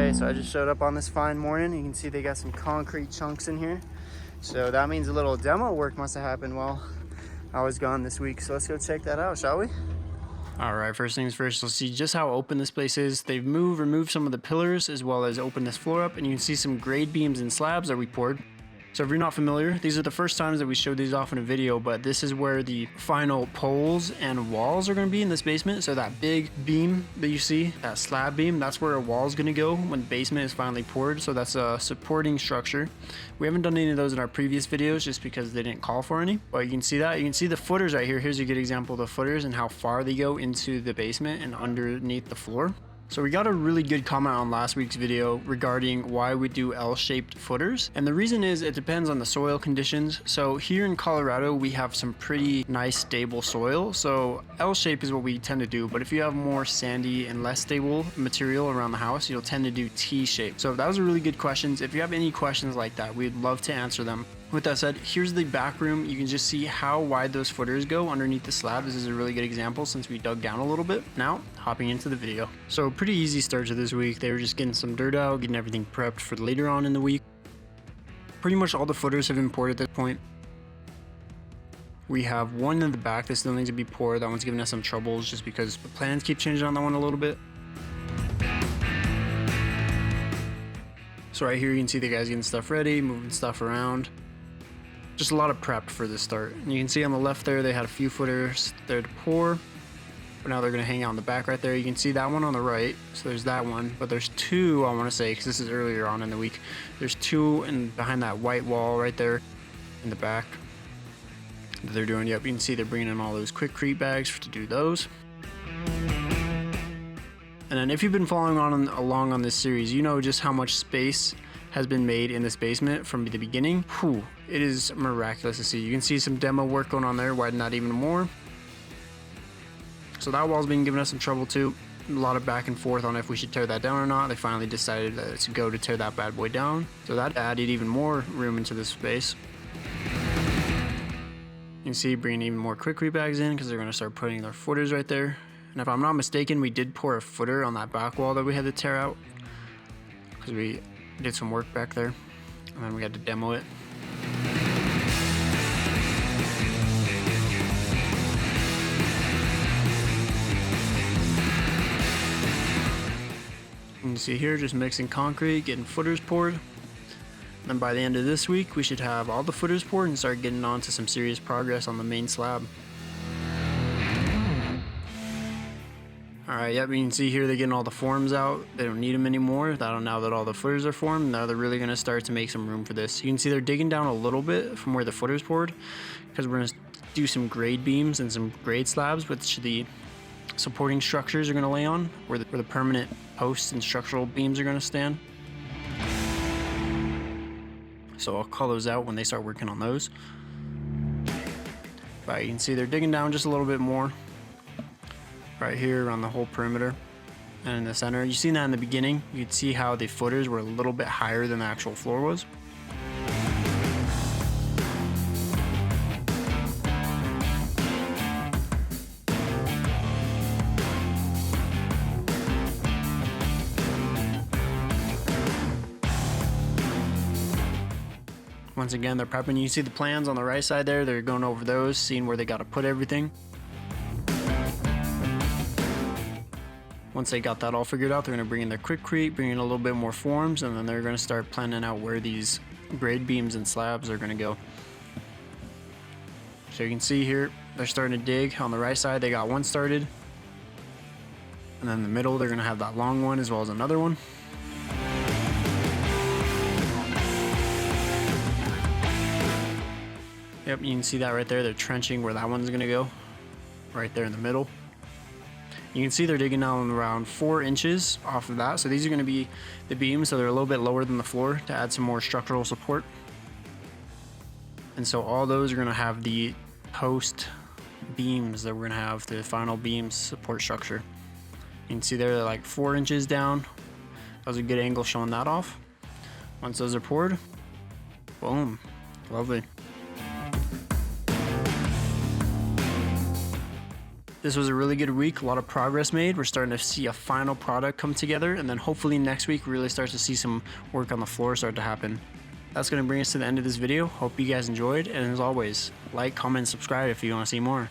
Okay, so I just showed up on this fine morning. You can see they got some concrete chunks in here. So that means a little demo work must have happened while I was gone this week. So let's go check that out, shall we? All right, first things first, let's see just how open this place is. They've removed some of the pillars as well as opened this floor up, and you can see some grade beams and slabs that we poured. So if you're not familiar, these are the first times that we showed these off in a video, but this is where the final poles and walls are going to be in this basement. So that big beam that you see, that slab beam, that's where a wall is going to go when the basement is finally poured. So that's a supporting structure. We haven't done any of those in our previous videos just because they didn't call for any, but you can see that. You can see the footers right here. Here's a good example of the footers and how far they go into the basement and underneath the floor. So we got a really good comment on last week's video regarding why we do L-shaped footers. And the reason is it depends on the soil conditions. So here in Colorado, we have some pretty nice stable soil. So L-shape is what we tend to do. But if you have more sandy and less stable material around the house, you'll tend to do T-shape. So that was a really good question. If you have any questions like that, we'd love to answer them. With that said, here's the back room. You can just see how wide those footers go underneath the slab. This is a really good example since we dug down a little bit. Now, hopping into the video. So pretty easy start to this week. They were just getting some dirt out, getting everything prepped for later on in the week. Pretty much all the footers have been poured at this point. We have one in the back that still needs to be poured. That one's giving us some troubles just because the plans keep changing on that one a little bit. So right here you can see the guys getting stuff ready, moving stuff around. Just a lot of prep for this start. And you can see on the left there, they had a few footers there to pour. But now they're gonna hang out in the back right there. You can see that one on the right. So there's that one, but there's two, I wanna say, because this is earlier on in the week. There's two behind that white wall right there in the back that they're doing. Yep, you can see they're bringing in all those quick crete bags to do those. And then if you've been following along on this series, you know just how much space has been made in this basement from the beginning. Whew, it is miraculous to see. You can see some demo work going on there, widen that even more. So that wall's been giving us some trouble too. A lot of back and forth on if we should tear that down or not. They finally decided to go to tear that bad boy down. So that added even more room into this space. You can see bringing even more quick crete bags in because they're going to start putting their footers right there. And if I'm not mistaken, we did pour a footer on that back wall that we had to tear out because we did some work back there and then we had to demo it. You can see here just mixing concrete, getting footers poured. And then by the end of this week, we should have all the footers poured and start getting on to some serious progress on the main slab. Alright, yep, you can see here they're getting all the forms out. They don't need them anymore. Now that all the footers are formed, now they're really going to start to make some room for this. You can see they're digging down a little bit from where the footers poured because we're going to do some grade beams and some grade slabs, which the supporting structures are going to lay on, where the permanent posts and structural beams are going to stand. So I'll call those out when they start working on those. But you can see they're digging down just a little bit more. Right here around the whole perimeter and in the center. You seen that in the beginning. You could see how the footers were a little bit higher than the actual floor was. Once again, they're prepping. You see the plans on the right side there. They're going over those, seeing where they got to put everything. Once they got that all figured out, they're going to bring in their quick crete, bring in a little bit more forms, and then they're going to start planning out where these grade beams and slabs are going to go. So you can see here, they're starting to dig. On the right side, they got one started. And then in the middle, they're going to have that long one as well as another one. Yep, you can see that right there. They're trenching where that one's going to go. Right there in the middle. You can see they're digging down around 4 inches off of that. So these are going to be the beams, so they're a little bit lower than the floor to add some more structural support. And so all those are going to have the post beams that we're going to have, the final beams support structure. You can see they're like 4 inches down. That was a good angle showing that off. Once those are poured, boom, lovely. This was a really good week, a lot of progress made. We're starting to see a final product come together, and then hopefully next week we really start to see some work on the floor start to happen. That's going to bring us to the end of this video. Hope you guys enjoyed, and as always, like, comment, and subscribe if you want to see more.